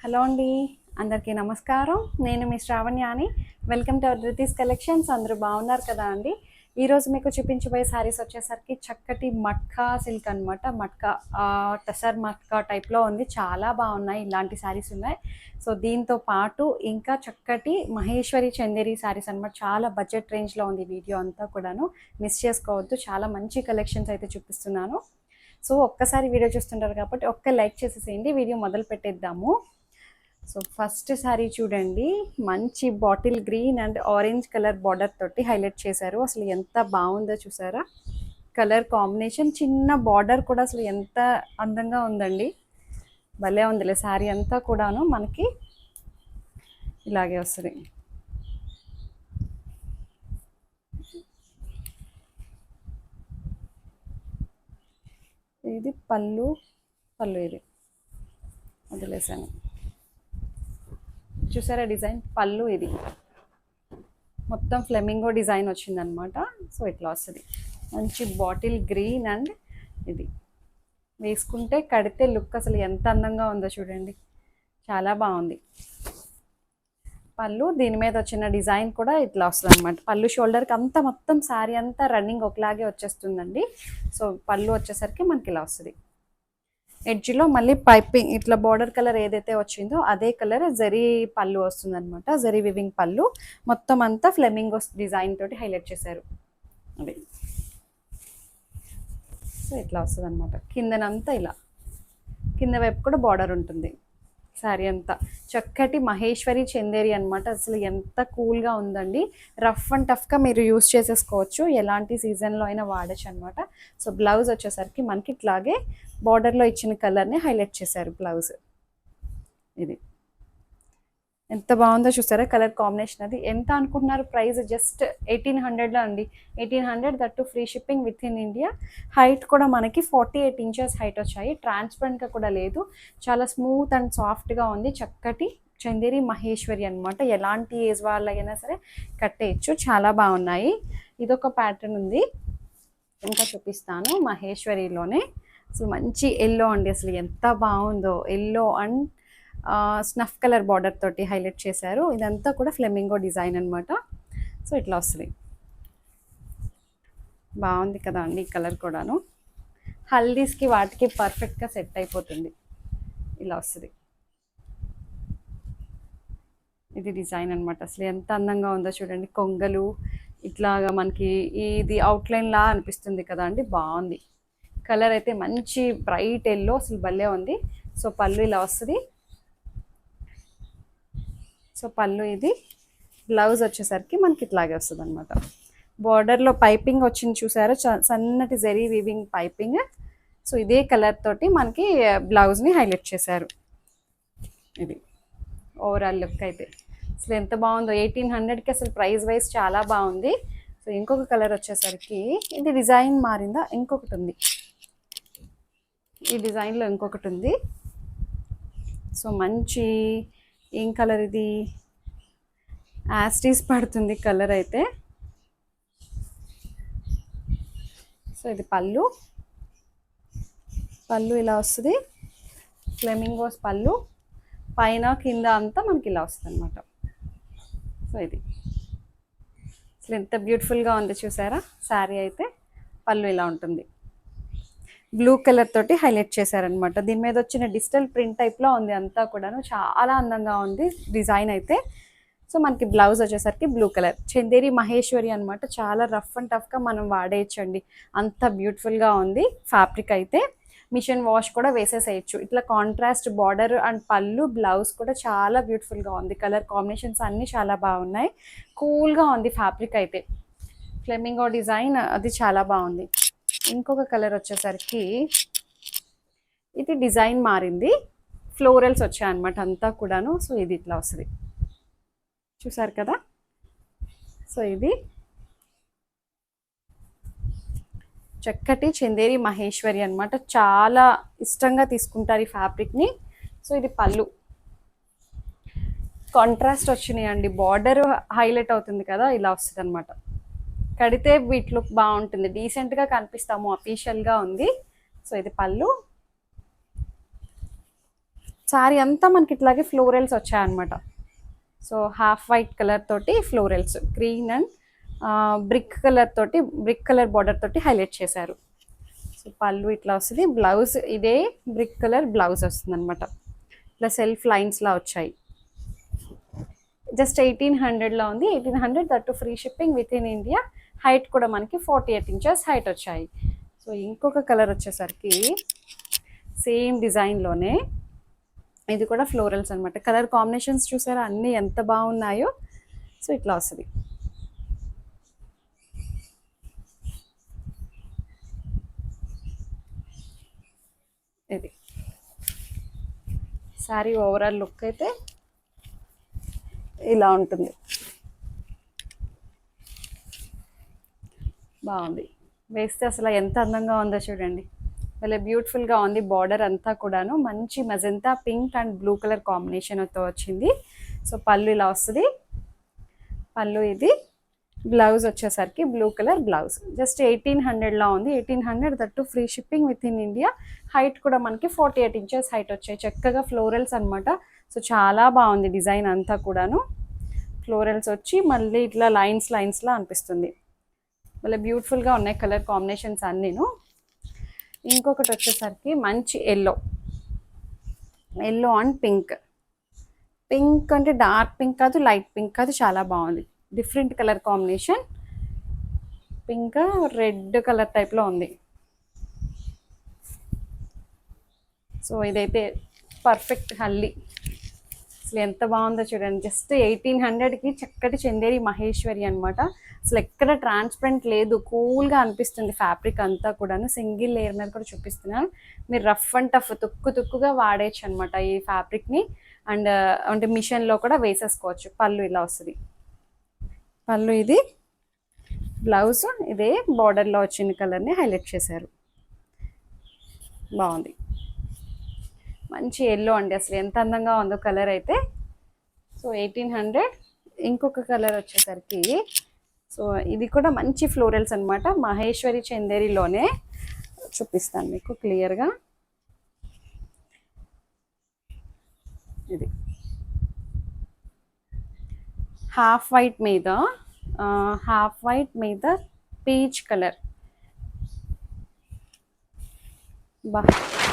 Hello అండి. అందరికీ నమస్కారం. నేను మీ శ్రావణ్యాని. Welcome to our Dhruti's collections. అందరూ బాగున్నారు కదా అండి. ఈరోజు మీకు చూపించబోయే శారీస్ వచ్చేసరికి చక్కటి మట్కా సిల్క్ అనమాట. మట్కా టసర్ మట్కా టైప్లో ఉంది. చాలా బాగున్నాయి. ఇలాంటి శారీస్ ఉన్నాయి. సో దీంతో పాటు ఇంకా చక్కటి మహేశ్వరి చందేరి శారీస్ అనమాట. చాలా బడ్జెట్ రేంజ్లో ఉంది. వీడియో అంతా కూడాను మిస్ చేసుకోవద్దు. చాలా మంచి కలెక్షన్స్ అయితే చూపిస్తున్నాను. సో ఒక్కసారి వీడియో చూస్తుంటారు కాబట్టి ఒక్క లైక్ చేసేసేయండి. వీడియో మొదలు పెట్టేద్దాము. సో ఫస్ట్ సారీ చూడండి, మంచి bottle green and orange colour border తోటి హైలైట్ చేశారు. అసలు ఎంత బాగుందో చూసారా, కలర్ కాంబినేషన్, చిన్న బార్డర్ కూడా అసలు ఎంత అందంగా ఉందండి. భలే ఉందిలే. శారీ అంతా కూడాను మనకి ఇలాగే వస్తుంది. ఇది పళ్ళు ఇది వదిలేసాను. చూసారా డిజైన్, పళ్ళు ఇది మొత్తం ఫ్లెమింగో డిజైన్ వచ్చిందనమాట. సో ఇట్లా వస్తుంది. మంచి బాటిల్ గ్రీన్ అండ్ ఇది వేసుకుంటే కడితే లుక్ అసలు ఎంత అందంగా ఉందో చూడండి. చాలా బాగుంది. పళ్ళు దీని మీద వచ్చిన డిజైన్ కూడా ఇట్లా వస్తుంది అనమాట. పళ్ళు షోల్డర్కి అంతా మొత్తం శారీ అంతా రన్నింగ్ ఒకలాగే వచ్చేస్తుందండి. సో పళ్ళు వచ్చేసరికి మనకి ఇలా వస్తుంది. ఎడ్జ్లో మళ్ళీ పైపింగ్ ఇట్లా బార్డర్ కలర్ ఏదైతే వచ్చిందో అదే కలర్ జరీ పళ్ళు వస్తుంది అనమాట. జరీ వివింగ్ పళ్ళు మొత్తం అంతా ఫ్లెమింగో డిజైన్ తోటి హైలైట్ చేశారు. అది సో ఇట్లా వస్తుంది అనమాట. కిందనంతా ఇలా, కింద వైపు కూడా బార్డర్ ఉంటుంది. శారీ అంతా చక్కటి మహేశ్వరి చందేరి అనమాట. అసలు ఎంత కూల్గా ఉందండి. రఫ్ అండ్ టఫ్గా మీరు యూస్ చేసేసుకోవచ్చు. ఎలాంటి సీజన్లో అయినా వాడచ్చు అనమాట. సో బ్లౌజ్ వచ్చేసరికి మనకి ఇట్లాగే బార్డర్లో ఇచ్చిన కలర్ని హైలైట్ చేశారు. బ్లౌజ్ ఇది ఎంత బాగుందో చూసారా, కలర్ కాంబినేషన్. అది ఎంత అనుకుంటున్నారు ప్రైస్? జస్ట్ 1800లో అండి. 1800, that free shipping with in India. Height కూడా మనకి 48 ఇంచెస్ హైట్ వచ్చాయి. ట్రాన్స్పరెంట్గా కూడా లేదు. చాలా స్మూత్ అండ్ సాఫ్ట్గా ఉంది. చక్కటి చందేరి మహేశ్వరి అనమాట. ఎలాంటి ఏజ్ వాళ్ళైనా సరే కట్టేయచ్చు. చాలా బాగున్నాయి. ఇదొక ప్యాటర్న్ ఉంది, ఇంకా చూపిస్తాను. మహేశ్వరిలోనే అసలు మంచి ఎల్లో అండి. అసలు ఎంత బాగుందో. Yellow and snuff colour border తోటి హైలైట్ చేశారు. ఇదంతా కూడా ఫ్లెమింగో డిజైన్ అనమాట. సో ఇట్లా వస్తుంది. బాగుంది కదా అండి. ఈ కలర్ కూడాను హల్దీస్కి వాటికి పర్ఫెక్ట్గా సెట్ అయిపోతుంది. ఇలా వస్తుంది. ఇది డిజైన్ అనమాట. అసలు ఎంత అందంగా ఉందో చూడండి. కొంగలు ఇట్లాగా మనకి ఇది అవుట్లైన్ లా అనిపిస్తుంది కదా అండి. బాగుంది. కలర్ అయితే మంచి బ్రైట్ ఎల్లో, అసలు భలే ఉంది. సో పళ్ళు ఇలా వస్తుంది. సో పళ్ళు ఇది. బ్లౌజ్ వచ్చేసరికి మనకి ఇట్లాగే వస్తుంది అనమాట. బార్డర్లో పైపింగ్ వచ్చింది చూసారా, సన్నటి జరీ వీవింగ్ పైపింగ్. సో ఇదే కలర్ తోటి మనకి బ్లౌజ్ని హైలైట్ చేశారు. ఇది ఓవరాల్ లుక్ అయితే అసలు ఎంత బాగుందో. 1800కి అసలు ప్రైస్ వైజ్ చాలా బాగుంది. సో ఇంకొక కలర్ వచ్చేసరికి, ఇది డిజైన్ మారిందా, ఇంకొకటి ఉంది. ఈ డిజైన్లో ఇంకొకటి ఉంది. సో మంచి ఏం కలర్ ఇది, యాస్టీస్ పడుతుంది కలర్ అయితే. సో ఇది పళ్ళు ఇలా వస్తుంది. ఫ్లెమింగోస్ పళ్ళు, పైన కింద అంతా మనకి ఇలా వస్తుంది అనమాట. సో ఇది అసలు ఎంత బ్యూటిఫుల్గా ఉంది చూసారా. శారీ అయితే పళ్ళు ఇలా ఉంటుంది. బ్లూ కలర్ తోటి హైలైట్ చేశారనమాట. దీని మీద వచ్చిన డిజిటల్ ప్రింట్ టైప్లో ఉంది అంతా కూడాను. చాలా అందంగా ఉంది డిజైన్ అయితే. సో మనకి బ్లౌజ్ వచ్చేసరికి బ్లూ కలర్. చందేరి మహేశ్వరి అనమాట. చాలా రఫ్ అండ్ టఫ్గా మనం వాడేయచ్చండి. అంత బ్యూటిఫుల్గా ఉంది. ఫ్యాబ్రిక్ అయితే మిషన్ వాష్ కూడా వేసేసేయచ్చు. ఇట్లా కాంట్రాస్ట్ బార్డర్ అండ్ పళ్ళు, బ్లౌజ్ కూడా చాలా బ్యూటిఫుల్గా ఉంది. కలర్ కాంబినేషన్స్ అన్నీ చాలా బాగున్నాయి. కూల్గా ఉంది ఫ్యాబ్రిక్ అయితే. ఫ్లెమింగో డిజైన్ అది చాలా బాగుంది. ఇంకొక కలర్ వచ్చేసరికి, ఇది డిజైన్ మారింది. ఫ్లోరల్స్ వచ్చాయి అనమాట అంతా కూడాను. సో ఇది ఇట్లా వస్తుంది, చూసారు కదా. సో ఇది చక్కటి చందేరి మహేశ్వరి అనమాట. చాలా ఇష్టంగా తీసుకుంటారు ఈ ఫ్యాబ్రిక్ని. సో ఇది పళ్ళు. కాంట్రాస్ట్ వచ్చినాయండి. బార్డర్ హైలైట్ అవుతుంది కదా, ఇలా వస్తుంది అనమాట. కడితే వీటి లుక్ బాగుంటుంది. డీసెంట్గా కనిపిస్తాము. అఫీషియల్గా ఉంది. సో ఇది పళ్ళు. శారీ అంతా మనకి ఇట్లాగే ఫ్లోరల్స్ వచ్చాయన్నమాట. సో హాఫ్ వైట్ కలర్ తోటి florals, green and brick colour తోటి, బ్రిక్ కలర్ బార్డర్ తోటి హైలైట్ చేశారు. సో పళ్ళు ఇట్లా వస్తుంది. బ్లౌజ్ ఇదే బ్రిక్ కలర్ బ్లౌజ్ వస్తుంది అనమాట. ఇట్లా సెల్ఫ్ లైన్స్లా వచ్చాయి. జస్ట్ 1800లో ఉంది. 1800 that free shipping with in India. Height కూడా మనకి 48 ఇంచెస్ హైట్ వచ్చాయి. సో ఇంకొక కలర్ వచ్చేసరికి సేమ్ డిజైన్లోనే ఇది కూడా ఫ్లోరల్స్ అనమాట. కలర్ కాంబినేషన్స్ చూసారా అన్నీ ఎంత బాగున్నాయో. సో ఇట్లా వస్తుంది. ఇది శారీ ఓవరాల్ లుక్ అయితే ఇలా ఉంటుంది. బాగుంది. వేస్తే అసలు ఎంత అందంగా ఉందో చూడండి. భలే బ్యూటిఫుల్గా ఉంది. బార్డర్ అంతా కూడాను మంచి magenta pink and blue colour కాంబినేషన్తో వచ్చింది. సో పళ్ళు ఇలా వస్తుంది. పళ్ళు ఇది. బ్లౌజ్ వచ్చేసరికి బ్లూ కలర్ బ్లౌజ్. జస్ట్ 1800లో ఉంది. 1800 that free shipping with in India. Height కూడా మనకి 48 ఇంచెస్ హైట్ వచ్చాయి. చక్కగా ఫ్లోరల్స్ అనమాట. సో చాలా బాగుంది డిజైన్ అంతా కూడాను. ఫ్లోరల్స్ వచ్చి మళ్ళీ ఇట్లా లైన్స్లా అనిపిస్తుంది. మళ్ళీ బ్యూటిఫుల్గా ఉన్నాయి కలర్ కాంబినేషన్స్ అన్నీను. ఇంకొకటి వచ్చేసరికి మంచి ఎల్లో అండ్ పింక్. పింక్ అంటే డార్క్ పింక్ కాదు, లైట్ పింక్ కాదు, చాలా బాగుంది. Different colour combination. Pink red colour టైప్లో ఉంది. సో ఇదైతే పర్ఫెక్ట్ హల్లి. అసలు ఎంత బాగుందో చూడండి. జస్ట్ 1800కి చక్కటి చందేరి మహేశ్వరి అనమాట. అసలు ఎక్కడ ట్రాన్స్పరెంట్ లేదు, కూల్గా అనిపిస్తుంది ఫ్యాబ్రిక్ అంతా కూడాను. సింగిల్ లేయర్ మీద కూడా చూపిస్తున్నాను. మీరు రఫ్ అండ్ టఫ్ తుక్కుగా వాడేయచ్చు అనమాట ఈ ఫ్యాబ్రిక్ని. అండ్ అంటే మిషన్లో కూడా వేసేసుకోవచ్చు. పళ్ళు ఇలా వస్తుంది. పళ్ళు ఇది. బ్లౌజ్ ఇదే బార్డర్లో వచ్చిన కలర్ని హైలైట్ చేశారు. బాగుంది. మంచి ఎల్లో అండి. అసలు ఎంత అందంగా ఉందో కలర్ అయితే. సో 1800. ఇంకొక కలర్ వచ్చేసరికి సో ఇది కూడా మంచి ఫ్లోరల్స్ అనమాట. మహేశ్వరి చందేరిలోనే చూపిస్తాను మీకు క్లియర్గా. ఇది హాఫ్ వైట్ మీద పీచ్ కలర్. బా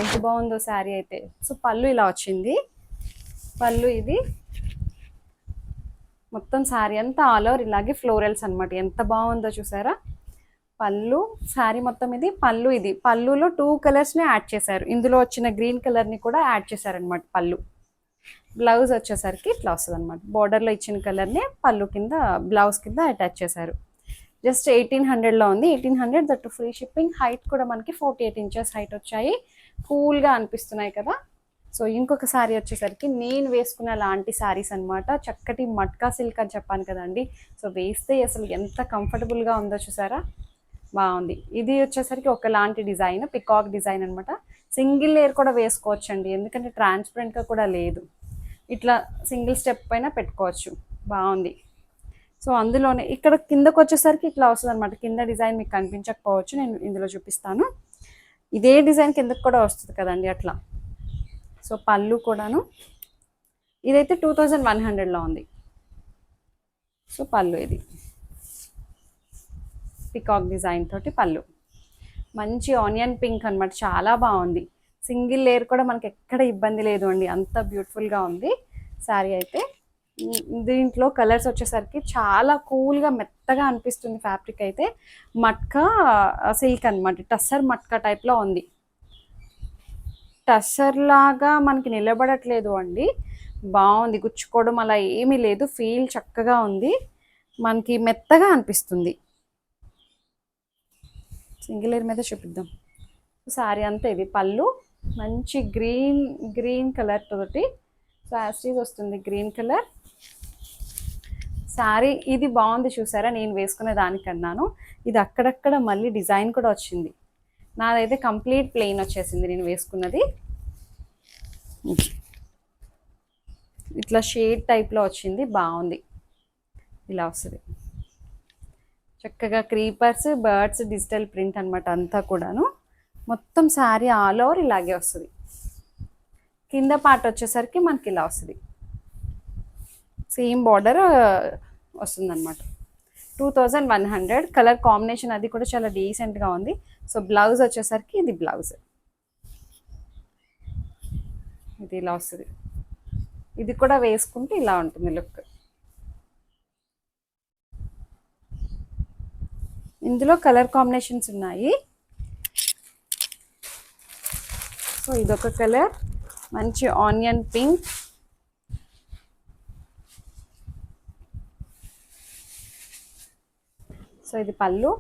ఎంత బాగుందో శారీ అయితే. సో పళ్ళు ఇలా వచ్చింది. పళ్ళు ఇది. మొత్తం శారీ అంతా ఆల్ ఓవర్ ఇలాగే ఫ్లోరల్స్ అనమాట. ఎంత బాగుందో చూసారా. పళ్ళు శారీ మొత్తం ఇది. పళ్ళు ఇది. పళ్ళులో 2 కలర్స్ని యాడ్ చేశారు. ఇందులో వచ్చిన గ్రీన్ కలర్ని కూడా యాడ్ చేశారనమాట పళ్ళు. బ్లౌజ్ వచ్చేసరికి ఇట్లా వస్తుంది అనమాట. బార్డర్లో ఇచ్చిన కలర్ని పళ్ళు కింద బ్లౌజ్ కింద అటాచ్ చేశారు. జస్ట్ 1800లో ఉంది. 1800 దట్టు ఫ్రీ షిప్పింగ్. హైట్ కూడా మనకి 48 ఇంచెస్ హైట్ వచ్చాయి. కూల్గా అనిపిస్తున్నాయి కదా. సో ఇంకొక శారీ వచ్చేసరికి నేను వేసుకున్న లాంటి శారీస్ అనమాట. చక్కటి మట్కా సిల్క్ అని చెప్పాను కదండి. సో వేస్తే అసలు ఎంత కంఫర్టబుల్గా ఉందో చూసారా. బాగుంది. ఇది వచ్చేసరికి ఒకలాంటి డిజైన్, పికాక్ డిజైన్ అనమాట. సింగిల్ లేయర్ కూడా వేసుకోవచ్చండి, ఎందుకంటే ట్రాన్స్పరెంట్గా కూడా లేదు. ఇట్లా సింగిల్ స్టెప్ పైన పెట్టుకోవచ్చు. బాగుంది. సో అందులోనే ఇక్కడ కిందకు వచ్చేసరికి ఇట్లా వస్తుంది అనమాట. కింద డిజైన్ మీకు కనిపించకపోవచ్చు, నేను ఇందులో చూపిస్తాను. ఇదే డిజైన్ కిందకు కూడా వస్తుంది కదండి అట్లా. సో పళ్ళు కూడాను ఇదైతే 2100లో ఉంది. సో పళ్ళు ఇది పికాక్ డిజైన్ తోటి పళ్ళు. మంచి ఆనియన్ పింక్ అనమాట. చాలా బాగుంది. సింగిల్ లేయర్ కూడా మనకి ఎక్కడ ఇబ్బంది లేదు అండి, అంత బ్యూటిఫుల్గా ఉంది శారీ అయితే. దీంట్లో కలర్స్ వచ్చేసరికి చాలా కూల్గా మెత్తగా అనిపిస్తుంది ఫ్యాబ్రిక్ అయితే. మట్కా సిల్క్ అనమాట. టస్సర్ మట్కా టైప్లో ఉంది. టస్సర్ లాగా మనకి నిలబడట్లేదు అండి. బాగుంది. గుచ్చుకోవడం అలా ఏమీ లేదు. ఫీల్ చక్కగా ఉంది. మనకి మెత్తగా అనిపిస్తుంది. సింగిల్ లేయర్ మీద చూపిద్దాం. శారీ అంతా ఇది. పళ్ళు మంచి గ్రీన్ కలర్ తోటి యాస్టీస్ వస్తుంది. గ్రీన్ కలర్ శారీ ఇది. బాగుంది చూసారా. నేను వేసుకునే దానికన్నాను ఇది అక్కడక్కడ మళ్ళీ డిజైన్ కూడా వచ్చింది. నాదైతే కంప్లీట్ ప్లెయిన్ వచ్చేసింది నేను వేసుకున్నది. ఇట్లా షేడ్ టైప్లో వచ్చింది. బాగుంది. ఇలా వస్తుంది. చక్కగా క్రీపర్స్, బర్డ్స్, డిజిటల్ ప్రింట్ అనమాట అంతా కూడాను. మొత్తం శారీ ఆల్ ఓవర్ ఇలాగే వస్తుంది. కింద పార్ట్ వచ్చేసరికి మనకి ఇలా వస్తుంది, సేమ్ బార్డర్ వస్తుంది అనమాట. 2100. కలర్ కాంబినేషన్ అది కూడా చాలా డీసెంట్గా ఉంది. సో బ్లౌజ్ వచ్చేసరికి ఇది బ్లౌజ్, ఇది ఇలా వస్తుంది. ఇది కూడా వేసుకుంటే ఇలా ఉంటుంది లుక్. ఇందులో కలర్ కాంబినేషన్స్ ఉన్నాయి. సో ఇదొక కలర్, మంచి ఆనియన్ పింక్. సో ఇది పళ్ళు.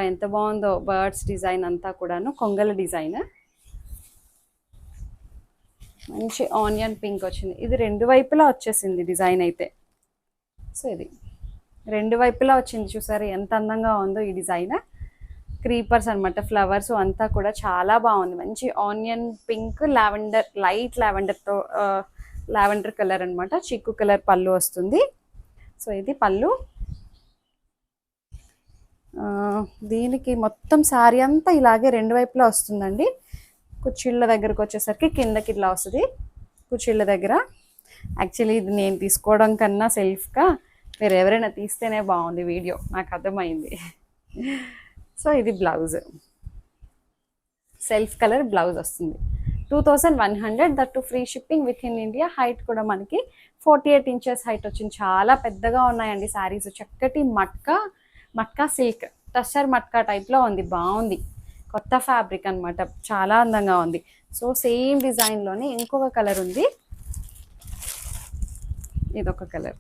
ఎంత బాగుందో, బర్డ్స్ డిజైన్ అంతా కూడాను, కొంగల డిజైన్. మంచి ఆనియన్ పింక్ వచ్చింది. ఇది రెండు వైపులా వచ్చేసింది డిజైన్ అయితే. సో ఇది రెండు వైపులా వచ్చింది, చూసారు ఎంత అందంగా ఉందో ఈ డిజైన్. క్రీపర్స్ అనమాట, ఫ్లవర్స్ అంతా కూడా చాలా బాగుంది. మంచి ఆనియన్ పింక్, లావెండర్, లైట్ లావెండర్తో, లావెండర్ కలర్ అనమాట. చిక్కు కలర్ పళ్ళు వస్తుంది. సో ఇది పళ్ళు. దీనికి మొత్తం శారీ అంతా ఇలాగే రెండు వైపులా వస్తుందండి. కుచ్చిళ్ళ దగ్గరకు వచ్చేసరికి కిందకి ఇట్లా వస్తుంది, కుచ్చిళ్ళ దగ్గర. యాక్చువల్లీ ఇది నేను తీసుకోవడం కన్నా సెల్ఫ్గా మీరు ఎవరైనా తీస్తేనే బాగుంది వీడియో, నాకు అర్థమైంది. సో ఇది బ్లౌజ్, సెల్ఫ్ కలర్ బ్లౌజ్ వస్తుంది. 2100, that to free shipping with in India. Height కూడా మనకి 48 ఇంచెస్ హైట్ వచ్చింది. చాలా పెద్దగా ఉన్నాయండి శారీస్. చక్కటి మట్కా సిల్క్, టస్సర్ మట్కా టైప్లో ఉంది, బాగుంది. కొత్త ఫ్యాబ్రిక్ అనమాట, చాలా అందంగా ఉంది. సో సేమ్ డిజైన్లోనే ఇంకొక కలర్ ఉంది, ఇదొక కలర్.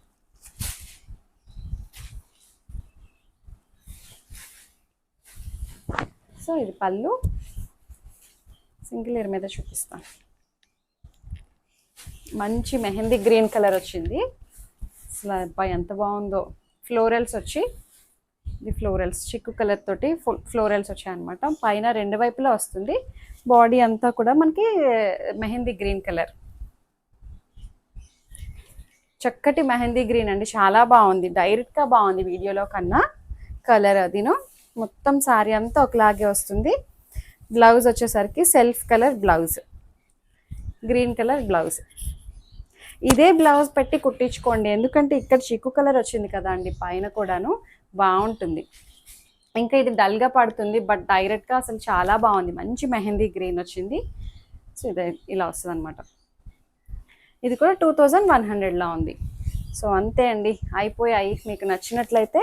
సో ఇది పళ్ళు. సింగిల్ ఇయర్ మీద చూపిస్తాను. మంచి మెహందీ గ్రీన్ కలర్ వచ్చింది. అసలు అబ్బాయి ఎంత బాగుందో. ఫ్లోరల్స్ వచ్చి, ఇది ఫ్లోరల్స్ చిక్కు కలర్ తోటి ఫ్లోరల్స్ వచ్చాయి అనమాట. పైన రెండు వైపులా వస్తుంది. బాడీ అంతా కూడా మనకి మెహందీ గ్రీన్ కలర్, చక్కటి మెహందీ గ్రీన్ అండి, చాలా బాగుంది. డైరెక్ట్గా బాగుంది వీడియోలో కన్నా. కలర్ అదిను. మొత్తం శారీ అంతా ఒకలాగే వస్తుంది. బ్లౌజ్ వచ్చేసరికి self colour blouse, green colour blouse. ఇదే బ్లౌజ్ పెట్టి కుట్టించుకోండి, ఎందుకంటే ఇక్కడ చిక్కు కలర్ వచ్చింది కదా అండి, పైన కూడాను బాగుంటుంది. ఇంకా ఇది డల్గా పడుతుంది, బట్ డైరెక్ట్గా అసలు చాలా బాగుంది. మంచి మెహందీ గ్రీన్ వచ్చింది. సో ఇది ఇలా వస్తుంది అనమాట. ఇది కూడా 2100లా ఉంది. సో అంతే అండి, అయిపోయాయి. మీకు నచ్చినట్లయితే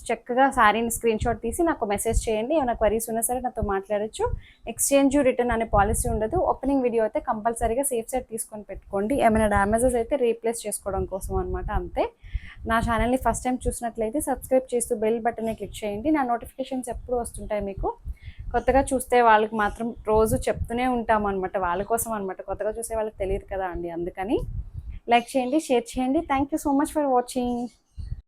చక్కగా శారీని స్క్రీన్ షాట్ తీసి నాకు మెసేజ్ చేయండి. ఏమైనా క్వరీస్ ఉన్నా సరే నాతో మాట్లాడచ్చు. ఎక్స్చేంజ్ రిటర్న్ అనే పాలసీ ఉండదు. ఓపెనింగ్ వీడియో అయితే కంపల్సరీగా సేఫ్ సైడ్ తీసుకొని పెట్టుకోండి. ఏమైనా డ్యామేజెస్ అయితే రీప్లేస్ చేసుకోవడం కోసం అనమాట, అంతే. నా ఛానల్ని ఫస్ట్ టైం చూసినట్లయితే సబ్స్క్రైబ్ చేస్తూ బెల్ బటన్ని క్లిక్ చేయండి. నా నోటిఫికేషన్స్ ఎప్పుడు వస్తుంటాయి మీకు. కొత్తగా చూస్తే వాళ్ళకి మాత్రం రోజు చెప్తూనే ఉంటాము అనమాట, వాళ్ళ కోసం అనమాట. కొత్తగా చూసే వాళ్ళకి తెలియదు కదా అండి, అందుకని లైక్ చేయండి, షేర్ చేయండి. Thank you so much for watching.